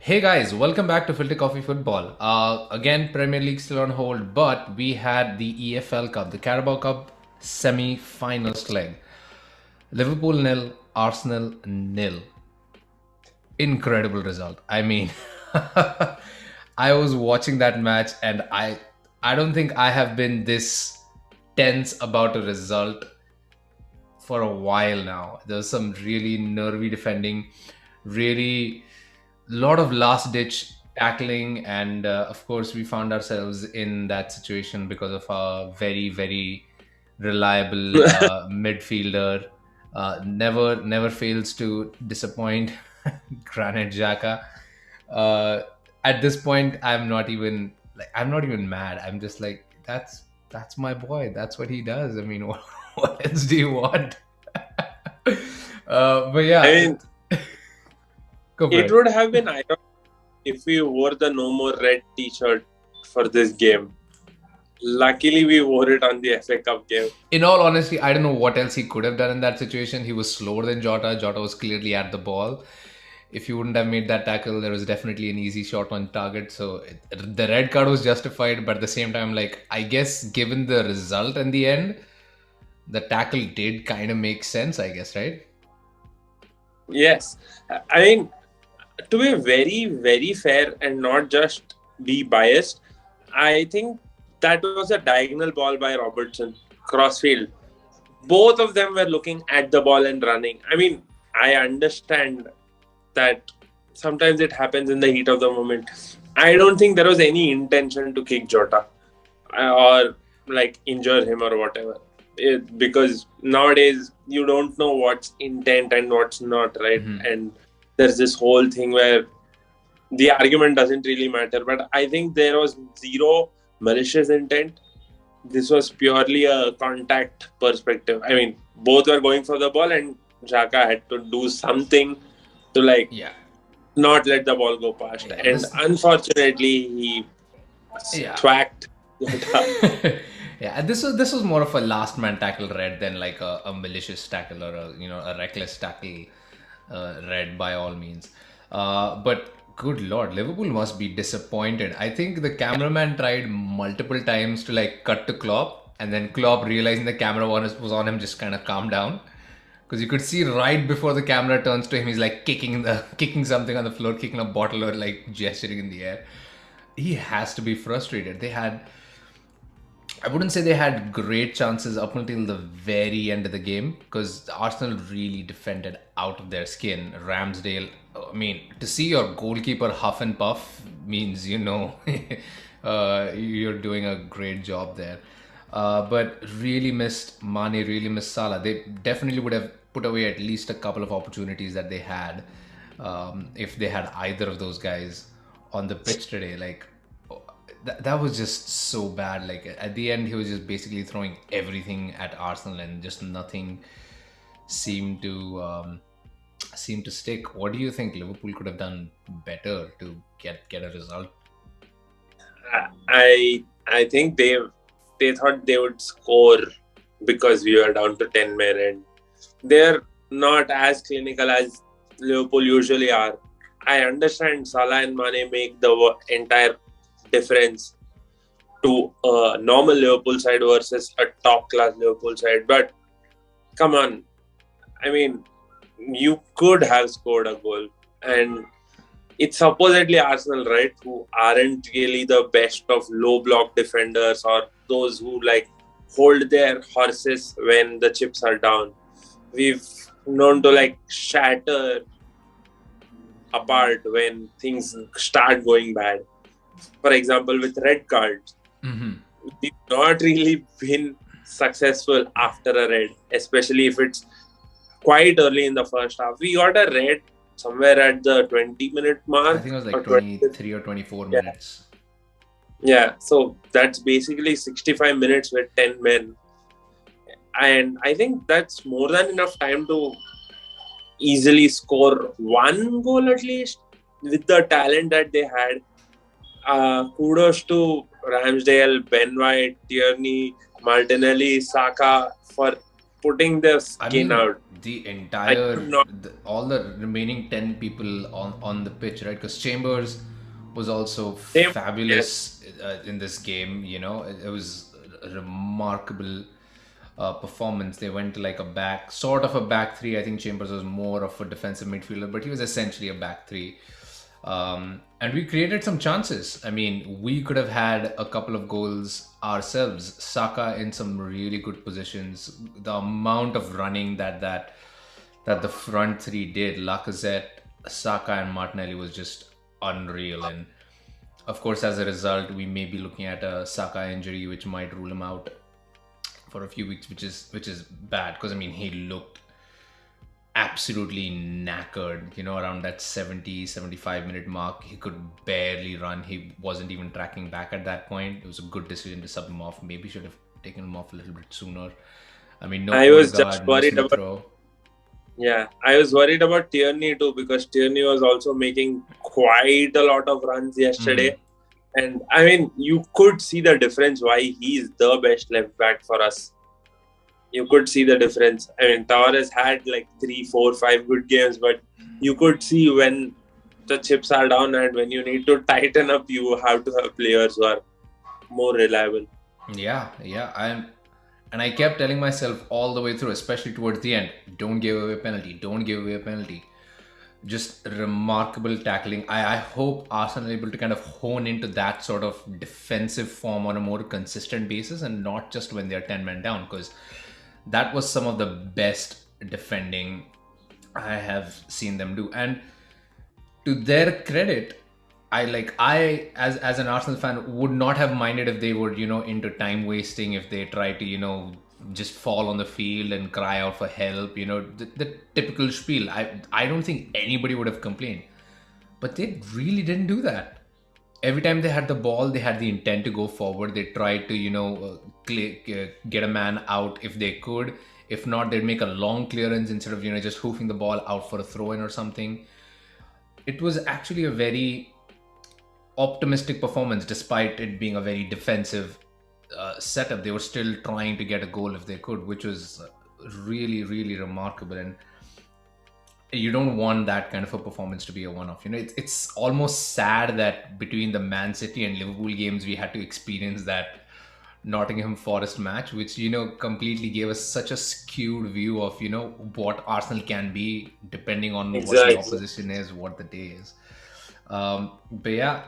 Hey guys, welcome back to Filter Coffee Football. Again, Premier League still on hold, but we had the EFL Cup, the Carabao Cup semi-finals leg. Liverpool nil, Arsenal nil. Incredible result. I mean, I was watching that match and I don't think I have been this tense about a result for a while now. There was some really nervy defending, really lot of last ditch tackling, and of course we found ourselves in that situation because of our very reliable midfielder. Never fails to disappoint. Granite Xhaka. uh, at this point I'm not even mad. I'm just like, that's my boy, that's what he does. I mean, what else do you want? But I yeah, mean, go for it it. would have been ironic if we wore the no more red t-shirt for this game. Luckily, we wore it on the FA Cup game. In all honesty, I don't know what else he could have done in that situation. He was slower than Jota. Jota was clearly at the ball. If you wouldn't have made that tackle, there was definitely an easy shot on target. So the red card was justified, but at the same time, like, I guess given the result in the end, the tackle did kind of make sense, I guess, right? Yes. I mean, to be very fair and not just be biased, I think that was a diagonal ball by Robertson, crossfield. Both of them were looking at the ball and running. I mean, I understand that sometimes it happens in the heat of the moment. I don't think there was any intention to kick Jota or like injure him or whatever. Because nowadays you don't know what's intent and what's not, right? Mm-hmm. And there's this whole thing where the argument doesn't really matter. But I think there was zero malicious intent. This was purely a contact perspective. I mean, both were going for the ball, and Xhaka had to do something to like Yeah. not let the ball go past. Yeah. And unfortunately, he Yeah. thwacked. Yeah, and this was more of a last man tackle red than like a malicious tackle or a reckless tackle red by all means. But good lord, Liverpool must be disappointed. I think the cameraman tried multiple times to like cut to Klopp, and then Klopp, realizing the camera was on him, just kind of calmed down, because you could see right before the camera turns to him, he's like kicking something on the floor, kicking a bottle, or like gesturing in the air. He has to be frustrated. I wouldn't say they had great chances up until the very end of the game, because Arsenal really defended out of their skin. Ramsdale, I mean, to see your goalkeeper huff and puff means you're doing a great job there. But really missed Mane, really missed Salah. They definitely would have put away at least a couple of opportunities that they had, if they had either of those guys on the pitch today. Like, that was just so bad. Like, at the end, he was just basically throwing everything at Arsenal, and just nothing seemed to stick. What do you think Liverpool could have done better to get a result? I think they thought they would score because we were down to 10 men, and they're not as clinical as Liverpool usually are. I understand Salah and Mane make the entire difference to a normal Liverpool side versus a top class Liverpool side, but come on, I mean, you could have scored a goal, and it's supposedly Arsenal, right, who aren't really the best of low block defenders or those who like hold their horses when the chips are down. We've known to like shatter apart when things start going bad. For example, with red cards, Mm-hmm. we've not really been successful after a red, especially if it's quite early in the first half. We got a red somewhere at the 20-minute I mark think it was or like 20. 23 or 24 Yeah. minutes. Yeah. So that's basically 65 minutes with 10 men. And I think that's more than enough time to easily score one goal at least with the talent that they had. Kudos to Ramsdale, Ben White, Tierney, Martinelli, Saka for putting their I skin mean, out. the I could not. all the remaining 10 people on the pitch, right? Because Chambers was also Same. Yes. fabulous in this game. It was a remarkable performance. They went to like sort of a back three. I think Chambers was more of a defensive midfielder, but he was essentially a back three. And we created some chances. I mean, we could have had a couple of goals ourselves. Saka in some really good positions. The amount of running that the front three did, Lacazette, Saka, and Martinelli, was just unreal. And of course, as a result, we may be looking at a Saka injury, which might rule him out for a few weeks, which is bad because I mean he looked absolutely knackered, around that 70-75 minute mark. He could barely run. He wasn't even tracking back at that point. It was a good decision to sub him off. Maybe should have taken him off a little bit sooner. I mean, no I was just Odegaard, no worried Smith about. Rowe. Yeah, I was worried about Tierney too because Tierney was also making quite a lot of runs yesterday. And I mean, you could see the difference why he's the best left back for us. You could see the difference. I mean, Tavares had like 3, 4, 5 good games, but you could see when the chips are down and when you need to tighten up, you have to have players who are more reliable. Yeah. And I kept telling myself all the way through, especially towards the end, don't give away a penalty. Don't give away a penalty. Just remarkable tackling. I hope Arsenal are able to kind of hone into that sort of defensive form on a more consistent basis and not just when they're 10 men down, because that was some of the best defending I have seen them do. And to their credit, I as an Arsenal fan would not have minded if they were, into time wasting, if they tried to, just fall on the field and cry out for help, the typical spiel. I don't think anybody would have complained. But they really didn't do that. Every time they had the ball, they had the intent to go forward. They tried to, get a man out if they could. If not, they'd make a long clearance instead of, just hoofing the ball out for a throw in or something. It was actually a very optimistic performance, despite it being a very defensive setup. They were still trying to get a goal if they could, which was really, really remarkable. And you don't want that kind of a performance to be a one-off. It's almost sad that between the Man City and Liverpool games, we had to experience that Nottingham Forest match, which completely gave us such a skewed view of what Arsenal can be depending on what the Exactly. opposition is, what the day is. But yeah,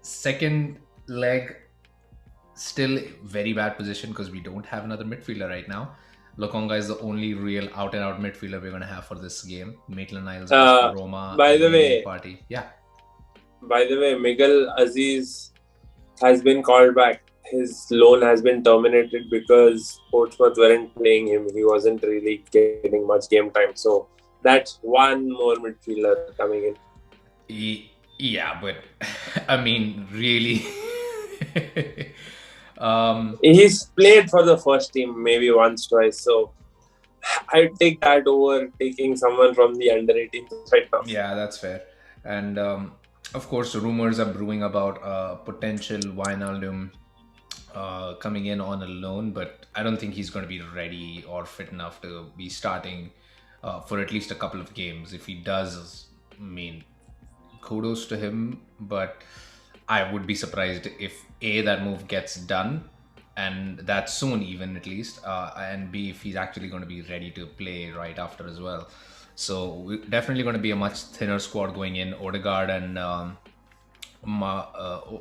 second leg, still very bad position because we don't have another midfielder right now. Lokonga is the only real out-and-out midfielder we're going to have for this game. Maitland-Niles goes to Roma. By the way, Party. Yeah. Miguel Aziz has been called back. His loan has been terminated because Portsmouth weren't playing him. He wasn't really getting much game time. So that's one more midfielder coming in. Yeah, but I mean, really. He's played for the first team maybe once, twice. So I'd take that over taking someone from the under 18 right now. Yeah, that's fair. And of course, rumors are brewing about potential Wijnaldum coming in on a loan, but I don't think he's going to be ready or fit enough to be starting for at least a couple of games. If he does, I mean, kudos to him, but I would be surprised if that move gets done, and that soon, even at least, and B, if he's actually going to be ready to play right after as well. So we're definitely going to be a much thinner squad going in. Odegaard and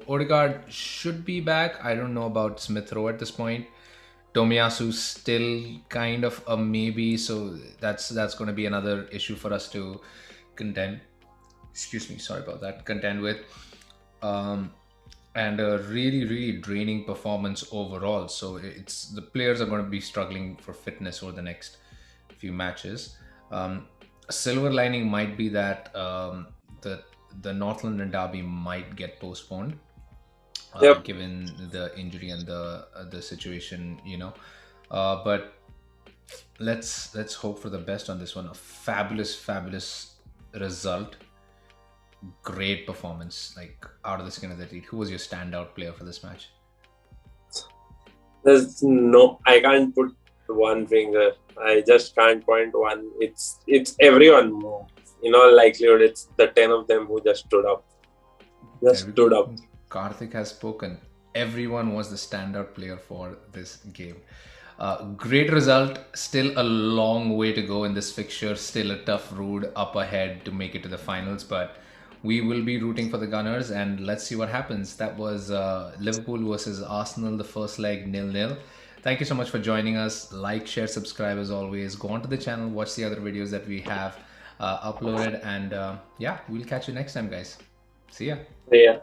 Odegaard should be back. I don't know about Smith Rowe at this point. Tomiyasu's still kind of a maybe, so that's going to be another issue for us to contend. Excuse me, sorry about that. Contend with. And a really, really draining performance overall. So it's the players are going to be struggling for fitness over the next few matches. A silver lining might be that the North London derby might get postponed, given the injury and the situation, But let's hope for the best on this one. A fabulous result. Great performance, like out of the skin of the teeth. Who was your standout player for this match? I can't put one finger. I just can't point one. It's everyone. In all likelihood, it's the 10 of them who just stood up. Stood up. Karthik has spoken. Everyone was the standout player for this game. Great result. Still a long way to go in this fixture. Still a tough road up ahead to make it to the finals. But we will be rooting for the Gunners, and let's see what happens. That was Liverpool versus Arsenal, the first leg 0-0. Thank you so much for joining us. Like, share, subscribe as always. Go onto the channel, watch the other videos that we have uploaded, and yeah, we'll catch you next time, guys. See ya. Yeah.